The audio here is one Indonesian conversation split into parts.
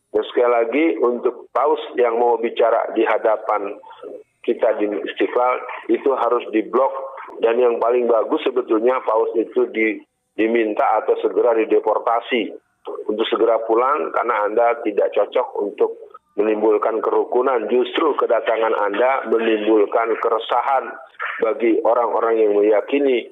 Dan sekali lagi untuk paus yang mau bicara di hadapan kita di Istiqlal itu harus diblok, dan yang paling bagus sebetulnya paus itu diminta atau segera dideportasi untuk segera pulang karena Anda tidak cocok untuk menimbulkan kerukunan. Justru kedatangan Anda menimbulkan keresahan bagi orang-orang yang meyakini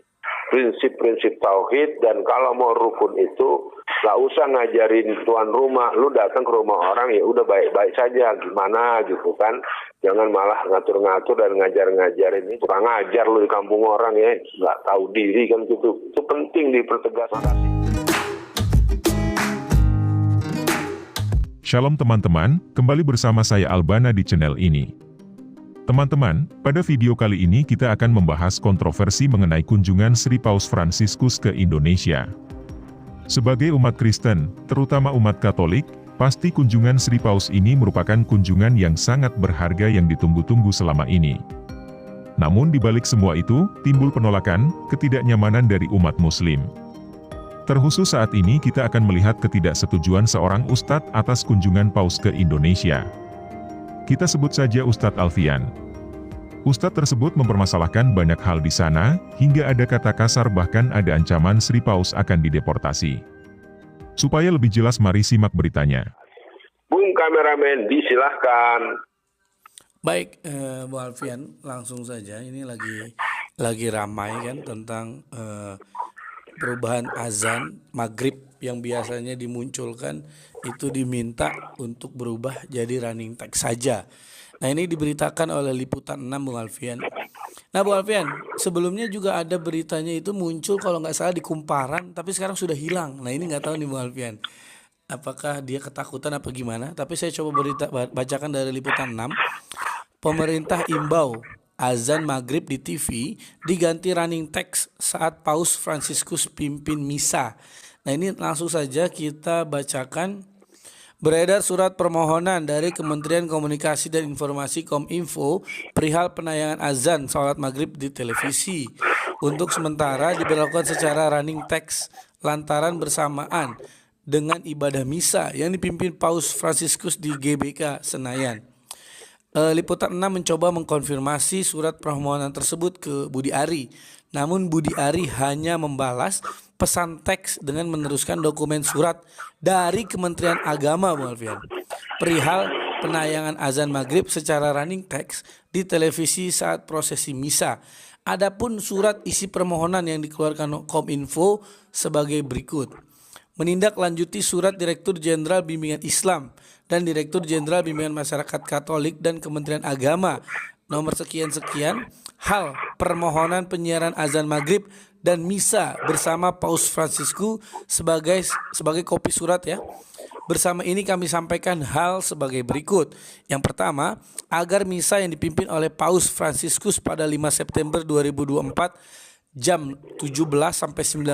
prinsip-prinsip tauhid. Dan kalau mau rukun itu nggak usah ngajarin tuan rumah, lu datang ke rumah orang ya udah baik-baik saja, gimana gitu kan, jangan malah ngatur-ngatur dan ngajar-ngajarin. Ini kurang ajar lu di kampung orang ya, nggak tahu diri kan gitu. Itu penting dipertegas. Shalom teman-teman, kembali bersama saya Albana di channel ini. Teman-teman, pada video kali ini kita akan membahas kontroversi mengenai kunjungan Sri Paus Fransiskus ke Indonesia. Sebagai umat Kristen, terutama umat Katolik, pasti kunjungan Sri Paus ini merupakan kunjungan yang sangat berharga yang ditunggu-tunggu selama ini. Namun di balik semua itu, timbul penolakan, ketidaknyamanan dari umat Muslim. Terkhusus saat ini kita akan melihat ketidaksetujuan seorang ustadz atas kunjungan Paus ke Indonesia. Kita sebut saja Ustadz Alfian. Ustadz tersebut mempermasalahkan banyak hal di sana, hingga ada kata kasar bahkan ada ancaman Sri Paus akan dideportasi. Supaya lebih jelas mari simak beritanya. Bung kameramen, disilahkan. Baik, Bu Alfian, langsung saja. Ini lagi ramai kan tentang perubahan azan maghrib yang biasanya dimunculkan itu diminta untuk berubah jadi running text saja. Nah, ini diberitakan oleh Liputan 6, Bung Alfian. Nah, Bu Alfian, sebelumnya juga ada beritanya itu muncul kalau nggak salah di Kumparan, tapi sekarang sudah hilang. Nah, ini nggak tahu nih, Bu Alfian, apakah dia ketakutan apa gimana. Tapi saya coba bacakan dari Liputan 6. Pemerintah imbau azan maghrib di TV diganti running text saat Paus Fransiskus pimpin misa. Nah, ini langsung saja kita bacakan. Beredar surat permohonan dari Kementerian Komunikasi dan Informasi Kominfo perihal penayangan azan salat maghrib di televisi. Untuk sementara diberlakukan secara running text lantaran bersamaan dengan ibadah misa yang dipimpin Paus Fransiskus di GBK Senayan. Liputan 6 mencoba mengkonfirmasi surat permohonan tersebut ke Budi Ari. Namun Budi Ari hanya membalas pesan teks dengan meneruskan dokumen surat dari Kementerian Agama, Bu Alfian, perihal penayangan azan maghrib secara running text di televisi saat prosesi misa. Adapun surat isi permohonan yang dikeluarkan Kominfo sebagai berikut. Menindaklanjuti surat Direktur Jenderal Bimbingan Islam dan Direktur Jenderal Bimbingan Masyarakat Katolik dan Kementerian Agama nomor sekian-sekian hal permohonan penyiaran azan maghrib dan misa bersama Paus Fransiskus sebagai kopi surat ya. Bersama ini kami sampaikan hal sebagai berikut. Yang pertama, agar misa yang dipimpin oleh Paus Fransiskus pada 5 September 2024 jam 17 sampai 19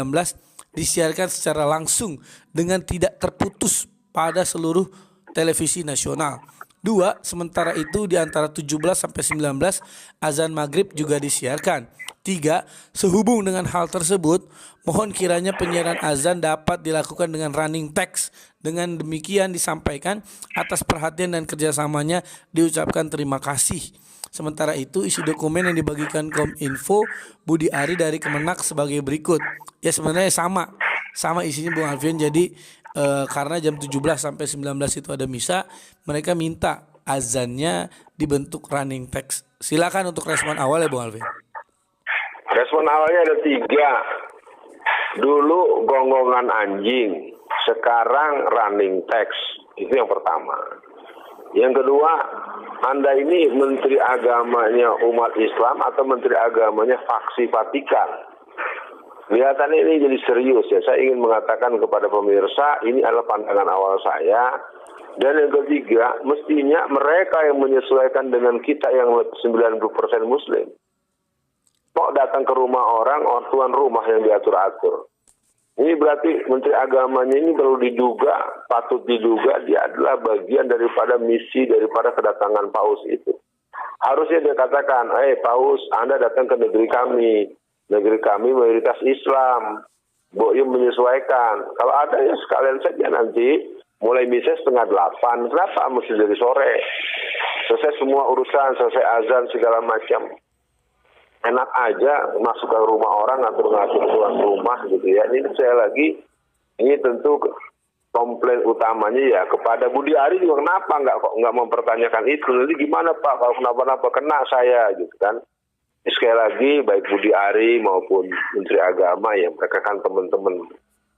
disiarkan secara langsung dengan tidak terputus pada seluruh televisi nasional. 2. Sementara itu di antara 17 sampai 19 azan maghrib juga disiarkan. 3. Sehubung dengan hal tersebut, mohon kiranya penyiaran azan dapat dilakukan dengan running text. Dengan demikian disampaikan atas perhatian dan kerjasamanya diucapkan terima kasih. Sementara itu isi dokumen yang dibagikan Kominfo Budi Ari dari Kemenak sebagai berikut. Ya sebenarnya sama isinya, Bung Alfian. Jadi karena jam 17 sampai 19 itu ada misa, mereka minta azannya dibentuk running text. Silakan untuk respon awal ya, Bung Alfian. Respon awalnya ada 3. Dulu gonggongan anjing, sekarang running text. Itu yang pertama. Yang kedua, Anda ini Menteri Agamanya umat Islam atau Menteri Agamanya faksi Vatikan? Kelihatannya ini jadi serius ya. Saya ingin mengatakan kepada pemirsa, ini adalah pandangan awal saya. Dan yang ketiga, mestinya mereka yang menyesuaikan dengan kita yang 90% Muslim. Mau datang ke rumah orang, tuan rumah yang diatur-atur. Ini berarti Menteri Agamanya ini perlu diduga, patut diduga dia adalah bagian daripada misi daripada kedatangan Paus itu. Harusnya dia katakan, Paus, Anda datang ke negeri kami. Negeri kami mayoritas Islam. Boleh menyesuaikan. Kalau ada ya sekalian saja nanti mulai misa 7:30. Kenapa mesti dari sore? Selesai semua urusan, selesai azan segala macam. Enak aja masuk ke rumah orang atau ngatur tuan rumah gitu ya. Ini saya lagi, ini tentu komplain utamanya ya kepada Budi Ari juga, kenapa nggak mempertanyakan itu? Nanti gimana Pak kalau kenapa-napa kena saya gitu kan? Sekali lagi baik Budi Ari maupun Menteri Agama ya, mereka kan teman-teman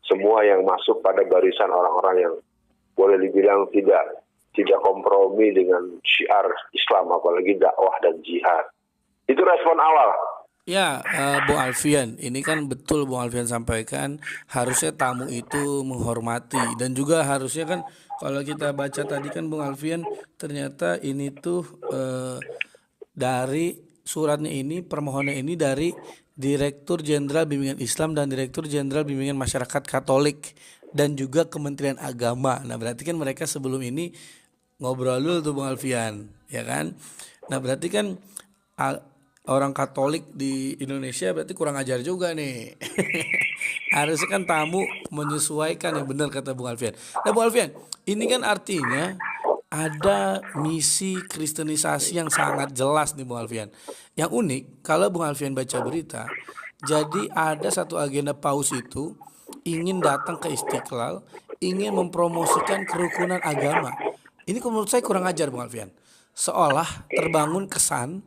semua yang masuk pada barisan orang-orang yang boleh dibilang tidak kompromi dengan syiar Islam, apalagi dakwah dan jihad. Itu respon awal. Ya, Bung Alfian, ini kan betul Bung Alfian sampaikan, harusnya tamu itu menghormati, dan juga harusnya kan kalau kita baca tadi kan Bung Alfian, ternyata ini tuh dari suratnya ini, permohonan ini dari Direktur Jenderal Bimbingan Islam dan Direktur Jenderal Bimbingan Masyarakat Katolik dan juga Kementerian Agama. Nah, berarti kan mereka sebelum ini ngobrol dulu tuh Bung Alfian, ya kan? Nah, berarti kan orang Katolik di Indonesia berarti kurang ajar juga nih. Harusnya kan tamu menyesuaikan, yang benar kata Bung Alfian. Nah Bung Alfian, ini kan artinya ada misi kristenisasi yang sangat jelas nih Bung Alfian. Yang unik, kalau Bung Alfian baca berita, jadi ada satu agenda Paus itu ingin datang ke Istiqlal, ingin mempromosikan kerukunan agama. Ini menurut saya kurang ajar Bung Alfian. Seolah terbangun kesan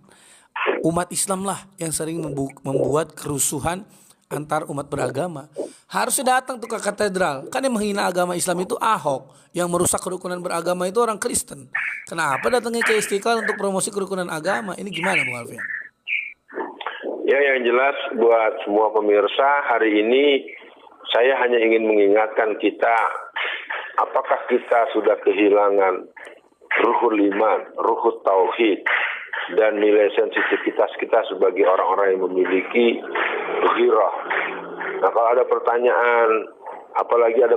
umat Islam lah yang sering membuat kerusuhan antar umat beragama. Harusnya datang tuh ke katedral. Kan yang menghina agama Islam itu Ahok, yang merusak kerukunan beragama itu orang Kristen. Kenapa datangnya ke Istiqlal untuk promosi kerukunan agama? Ini gimana Bung Alfian? Ya, yang jelas buat semua pemirsa, hari ini saya hanya ingin mengingatkan kita, apakah kita sudah kehilangan ruhul iman, ruhul tauhid, dan nilai sensitivitas kita sebagai orang-orang yang memiliki ghirah. Nah, kalau ada pertanyaan, apalagi ada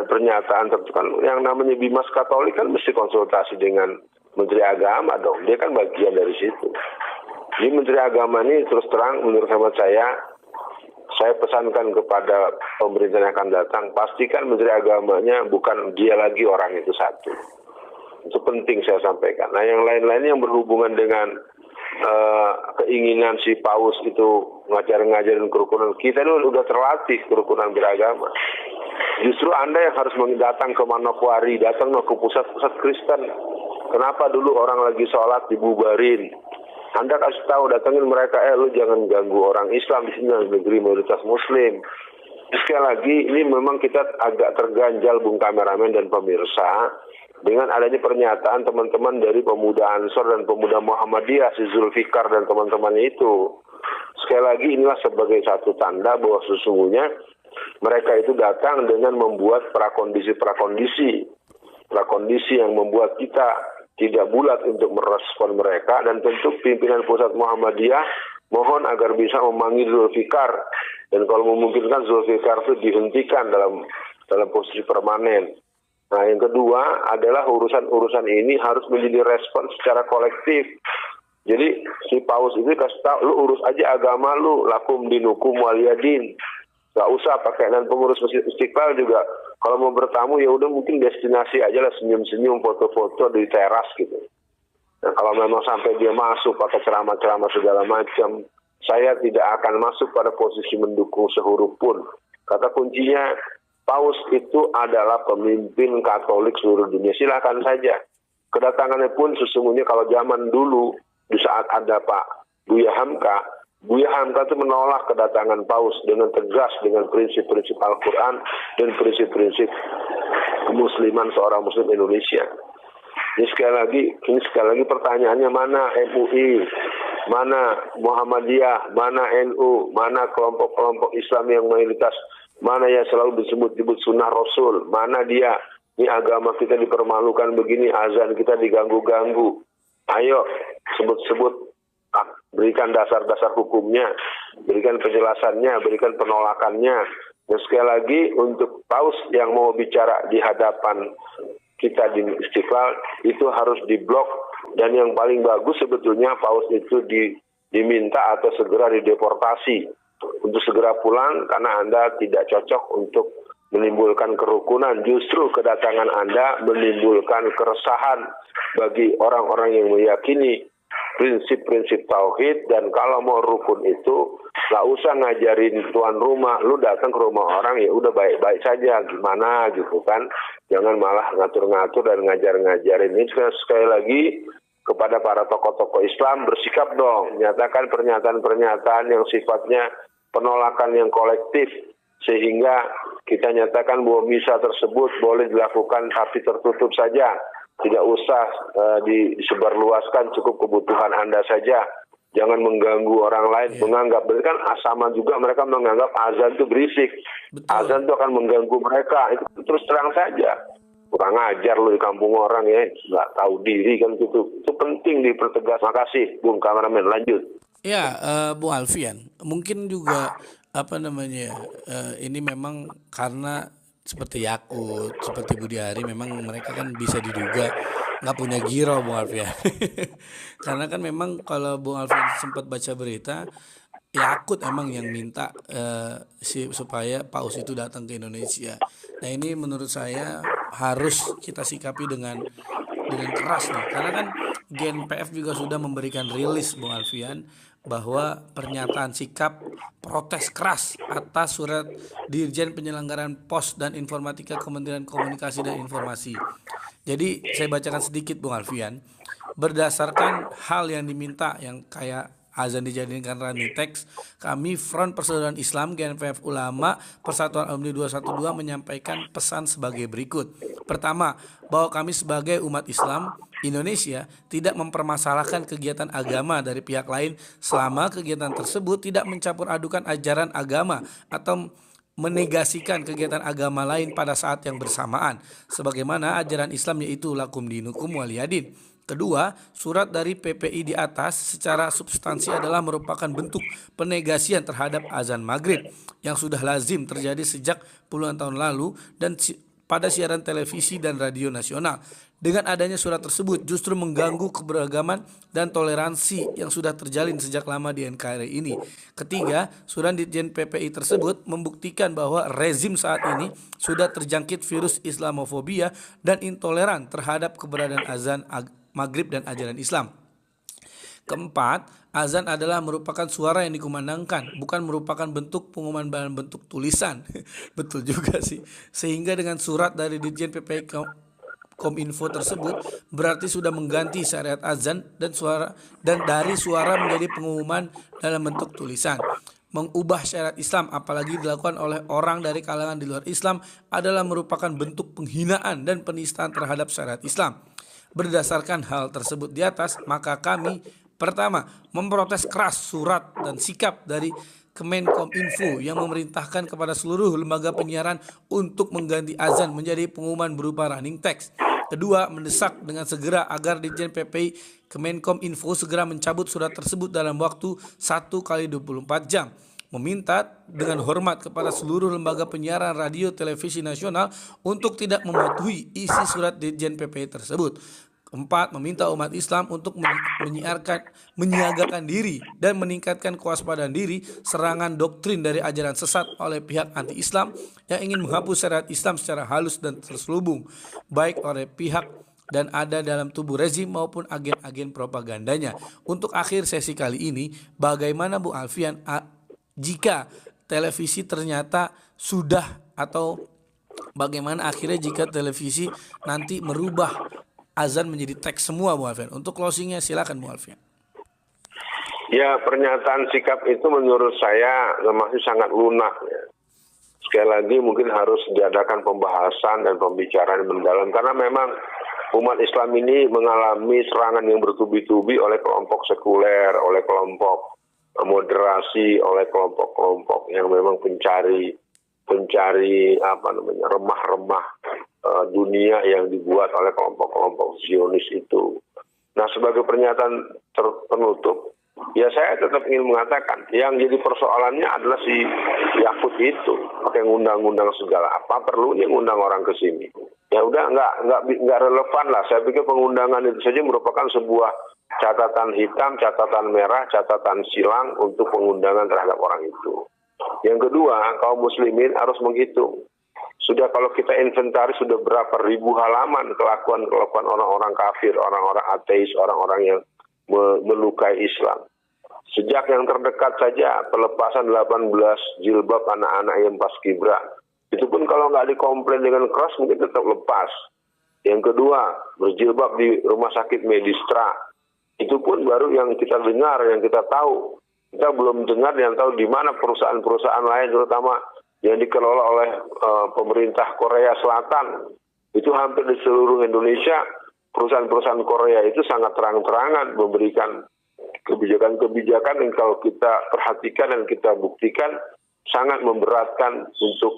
pernyataan tertentu kan, yang namanya Bimas Katolik kan mesti konsultasi dengan Menteri Agama dong. Dia kan bagian dari situ. Jadi Menteri Agama ini terus terang menurut hemat saya pesankan kepada pemerintah yang akan datang, pastikan Menteri Agamanya bukan dia lagi orang itu satu. Itu penting saya sampaikan. Nah, yang lain-lainnya yang berhubungan dengan keinginan si Paus itu ngajarin kerukunan, kita ini udah terlatih kerukunan beragama. Justru Anda yang harus datang ke Manokwari, datang ke pusat-pusat Kristen. Kenapa dulu orang lagi sholat dibubarin? Anda kasih tahu, datangin mereka, lu jangan ganggu orang Islam di sini, negeri mayoritas Muslim. Sekali lagi, ini memang kita agak terganjal Bung Kameramen dan pemirsa, dengan adanya pernyataan teman-teman dari pemuda Ansor dan pemuda Muhammadiyah, si Zulfikar dan teman-temannya itu. Sekali lagi inilah sebagai satu tanda bahwa sesungguhnya mereka itu datang dengan membuat prakondisi yang membuat kita tidak bulat untuk merespon mereka, dan tentu pimpinan pusat Muhammadiyah mohon agar bisa memanggil Zulfikar, dan kalau memungkinkan Zulfikar itu dihentikan dalam posisi permanen. Nah, yang kedua adalah urusan ini harus menjadi respon secara kolektif. Jadi si Paus itu kasih tahu, lu urus aja agama lu, lakum dinukum waliyadin. Gak usah pakai, dan pengurus Masjid Istiqlal juga kalau mau bertamu ya udah mungkin destinasi aja lah, senyum-senyum, foto-foto di teras gitu. Nah, kalau memang sampai dia masuk pakai ceramah-ceramah segala macam, saya tidak akan masuk pada posisi mendukung sehuruf pun. Kata kuncinya, Paus itu adalah pemimpin Katolik seluruh dunia. Silakan saja. Kedatangannya pun sesungguhnya kalau zaman dulu, di saat ada Pak Buya Hamka itu menolak kedatangan Paus dengan tegas, dengan prinsip-prinsip Al-Quran dan prinsip-prinsip kemusliman seorang Muslim Indonesia. Ini sekali lagi pertanyaannya, mana MUI, mana Muhammadiyah, mana NU, mana kelompok-kelompok Islam yang mayoritas, mana yang selalu disebut sunnah Rasul, mana dia? Ini agama kita dipermalukan begini, azan kita diganggu-ganggu. Ayo sebut-sebut, berikan dasar-dasar hukumnya, berikan penjelasannya, berikan penolakannya. Dan sekali lagi untuk Paus yang mau bicara di hadapan kita di Istiqlal itu harus diblok, dan yang paling bagus sebetulnya Paus itu diminta atau segera dideportasi untuk segera pulang karena Anda tidak cocok untuk menimbulkan kerukunan. Justru kedatangan Anda menimbulkan keresahan bagi orang-orang yang meyakini prinsip-prinsip tauhid. Dan kalau mau rukun itu nggak usah ngajarin tuan rumah, lu datang ke rumah orang ya udah baik-baik saja, gimana gitu kan. Jangan malah ngatur-ngatur dan ngajar-ngajarin. Ini sekali lagi kepada para tokoh-tokoh Islam, bersikap dong, nyatakan pernyataan-pernyataan yang sifatnya penolakan yang kolektif, sehingga kita nyatakan bahwa misa tersebut boleh dilakukan tapi tertutup saja, tidak usah disebarluaskan, cukup kebutuhan Anda saja, jangan mengganggu orang lain. Menganggap, berarti kan sama juga mereka menganggap azan itu berisik. Betul. Azan itu akan mengganggu mereka, itu terus terang saja. Kurang ajar lu di kampung orang ya, nggak tahu diri kan gitu. Itu penting dipertegas. Makasih, Bung Kameramen, lanjut. Ya, Bu Alfian, mungkin juga ini memang karena seperti Yakut, seperti Budi Ari, memang mereka kan bisa diduga nggak punya giro, Bu Alfian. Karena kan memang kalau Bu Alfian sempat baca berita, Yakut emang yang minta supaya Paus itu datang ke Indonesia. Nah ini menurut saya harus kita sikapi dengan keras nih, karena kan GNPF juga sudah memberikan rilis, Bung Alfian, bahwa pernyataan sikap protes keras atas surat Dirjen Penyelenggaraan Pos dan Informatika Kementerian Komunikasi dan Informasi. Jadi saya bacakan sedikit, Bung Alfian. Berdasarkan hal yang diminta yang kayak azan dijadikan running text, kami Front Persaudaraan Islam GNPF Ulama Persatuan Alumni 212 menyampaikan pesan sebagai berikut. Pertama, bahwa kami sebagai umat Islam Indonesia tidak mempermasalahkan kegiatan agama dari pihak lain selama kegiatan tersebut tidak mencampur adukan ajaran agama atau menegasikan kegiatan agama lain pada saat yang bersamaan, sebagaimana ajaran Islam yaitu lakum dinukum waliyadin. Kedua, surat dari PPI di atas secara substansi adalah merupakan bentuk penegasian terhadap azan maghrib yang sudah lazim terjadi sejak puluhan tahun lalu dan pada siaran televisi dan radio nasional. Dengan adanya surat tersebut justru mengganggu keberagaman dan toleransi yang sudah terjalin sejak lama di NKRI ini. Ketiga, surat Ditjen PPI tersebut membuktikan bahwa rezim saat ini sudah terjangkit virus Islamofobia dan intoleran terhadap keberadaan azan maghrib dan ajaran Islam. Keempat, azan adalah merupakan suara yang dikumandangkan, bukan merupakan bentuk pengumuman dalam bentuk tulisan. Betul juga sih. Sehingga dengan surat dari Ditjen PPI Kominfo tersebut berarti sudah mengganti syariat azan dan dari suara menjadi pengumuman dalam bentuk tulisan. Mengubah syariat Islam apalagi dilakukan oleh orang dari kalangan di luar Islam adalah merupakan bentuk penghinaan dan penistaan terhadap syariat Islam. Berdasarkan hal tersebut di atas, maka kami pertama memprotes keras surat dan sikap dari Kemenkominfo yang memerintahkan kepada seluruh lembaga penyiaran untuk mengganti azan menjadi pengumuman berupa running text. Kedua, mendesak dengan segera agar Ditjen PPI Kemenkominfo segera mencabut surat tersebut dalam waktu 1x24 jam. Meminta dengan hormat kepada seluruh lembaga penyiaran radio televisi nasional untuk tidak mematuhi isi surat Ditjen PPI tersebut. Keempat, meminta umat Islam untuk menyiagakan diri dan meningkatkan kewaspadaan diri serangan doktrin dari ajaran sesat oleh pihak anti-Islam yang ingin menghapus syariat Islam secara halus dan terselubung, baik oleh pihak dan ada dalam tubuh rezim maupun agen-agen propagandanya. Untuk akhir sesi kali ini, bagaimana Bu Alfian jika televisi ternyata sudah, atau bagaimana akhirnya jika televisi nanti merubah azan menjadi teks semua, Bu Alfian? Untuk closingnya silakan, Bu Alfian. Ya, pernyataan sikap itu menurut saya masih sangat lunak ya. Sekali lagi mungkin harus diadakan pembahasan dan pembicaraan mendalam, karena memang umat Islam ini mengalami serangan yang bertubi-tubi oleh kelompok sekuler, oleh kelompok moderasi, oleh kelompok-kelompok yang memang pencari remah-remah dunia yang dibuat oleh kelompok-kelompok Zionis itu. Nah, sebagai pernyataan penutup, ya saya tetap ingin mengatakan yang jadi persoalannya adalah si Yakut itu pakai ngundang-ngundang segala, apa perlunya ngundang orang ke sini? Ya udah nggak relevan lah. Saya pikir pengundangan itu saja merupakan sebuah catatan hitam, catatan merah, catatan silang untuk pengundangan terhadap orang itu. Yang kedua, kaum muslimin harus menghitung sudah kalau kita inventaris sudah berapa ribu halaman kelakuan orang-orang kafir, orang-orang ateis, orang-orang yang melukai Islam. Sejak yang terdekat saja, pelepasan 18 jilbab anak-anak yang paskibra. Itu pun kalau nggak dikomplain dengan keras mungkin tetap lepas. Yang kedua, berjilbab di rumah sakit Medistra. Itu pun baru yang kita dengar, yang kita tahu. Kita belum dengar yang tahu di mana perusahaan-perusahaan lain, terutama yang dikelola oleh pemerintah Korea Selatan. Itu hampir di seluruh Indonesia, perusahaan-perusahaan Korea itu sangat terang-terangan memberikan kebijakan-kebijakan yang kalau kita perhatikan dan kita buktikan sangat memberatkan untuk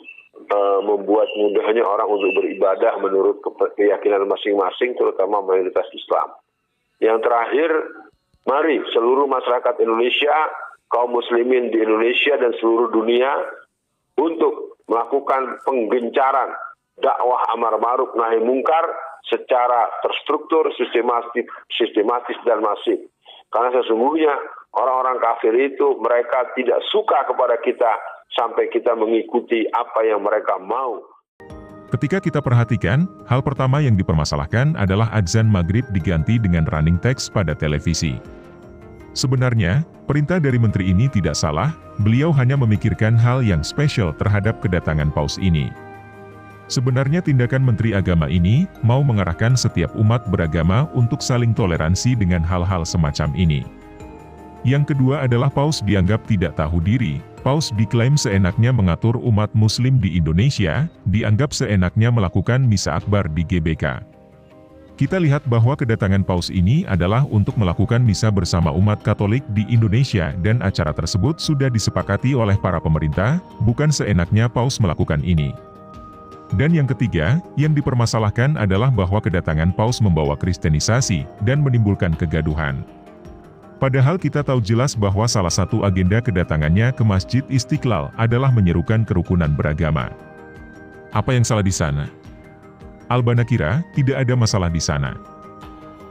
membuat mudahnya orang untuk beribadah menurut keyakinan masing-masing, terutama mayoritas Islam. Yang terakhir, mari seluruh masyarakat Indonesia, kaum muslimin di Indonesia dan seluruh dunia untuk melakukan penggencaran dakwah amar ma'ruf nahi mungkar secara terstruktur, sistematis dan masif. Karena sesungguhnya orang-orang kafir itu mereka tidak suka kepada kita sampai kita mengikuti apa yang mereka mau. Ketika kita perhatikan, hal pertama yang dipermasalahkan adalah adzan maghrib diganti dengan running text pada televisi. Sebenarnya, perintah dari menteri ini tidak salah, beliau hanya memikirkan hal yang spesial terhadap kedatangan paus ini. Sebenarnya tindakan Menteri Agama ini mau mengarahkan setiap umat beragama untuk saling toleransi dengan hal-hal semacam ini. Yang kedua adalah paus dianggap tidak tahu diri. Paus diklaim seenaknya mengatur umat muslim di Indonesia, dianggap seenaknya melakukan misa akbar di GBK. Kita lihat bahwa kedatangan paus ini adalah untuk melakukan misa bersama umat Katolik di Indonesia dan acara tersebut sudah disepakati oleh para pemerintah, bukan seenaknya paus melakukan ini. Dan yang ketiga, yang dipermasalahkan adalah bahwa kedatangan paus membawa kristenisasi dan menimbulkan kegaduhan. Padahal kita tahu jelas bahwa salah satu agenda kedatangannya ke Masjid Istiqlal adalah menyerukan kerukunan beragama. Apa yang salah di sana? Albana kira tidak ada masalah di sana.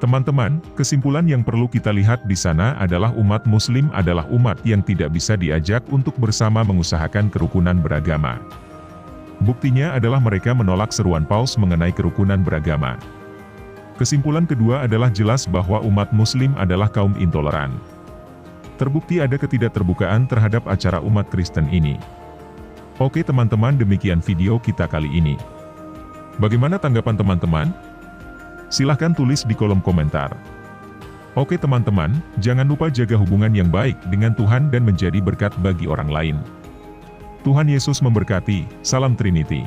Teman-teman, kesimpulan yang perlu kita lihat di sana adalah umat muslim adalah umat yang tidak bisa diajak untuk bersama mengusahakan kerukunan beragama. Buktinya adalah mereka menolak seruan paus mengenai kerukunan beragama. Kesimpulan kedua adalah jelas bahwa umat muslim adalah kaum intoleran. Terbukti ada ketidakterbukaan terhadap acara umat Kristen ini. Oke teman-teman, demikian video kita kali ini. Bagaimana tanggapan teman-teman? Silahkan tulis di kolom komentar. Oke teman-teman, jangan lupa jaga hubungan yang baik dengan Tuhan dan menjadi berkat bagi orang lain. Tuhan Yesus memberkati, salam Trinity.